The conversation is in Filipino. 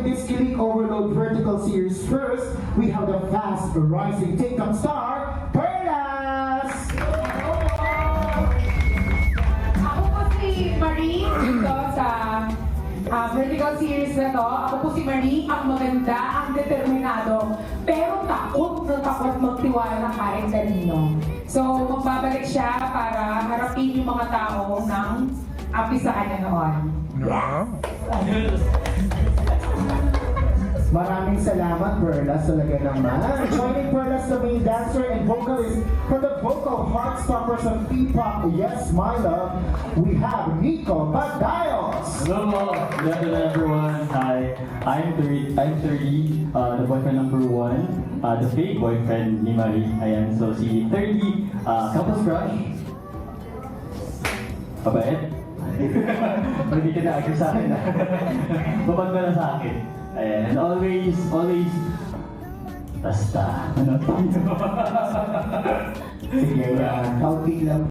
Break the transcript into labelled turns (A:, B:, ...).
A: in this Kilig Overload Vertical Series. First, we have the fast rising TikTok star, Perlas!
B: Ako po si Marie dito sa vertical series na to. Ako po si Marie, ang maganda, ang determinado, pero takot na takot magtiwala kahit kanino. So, magbabalik siya para harapin yung mga tao ng apisaan niya noon.
A: Maraming salamat, Perlas, talaga naman. Joining Perlas, the main dancer and vocalist for the vocal heartstoppers of P-pop, Yes My Love, we have Nico Badayos.
C: Hello, good afternoon everyone. Hi, I'm 30, the boyfriend number 1, the fake boyfriend ni Marie. Ayan, so si 30, campus crush. Mabait? Hindi ka na-agree sa akin. Babag na sa akin. Ayan, and always, basta. Ano?
A: Sige, kaunti lang.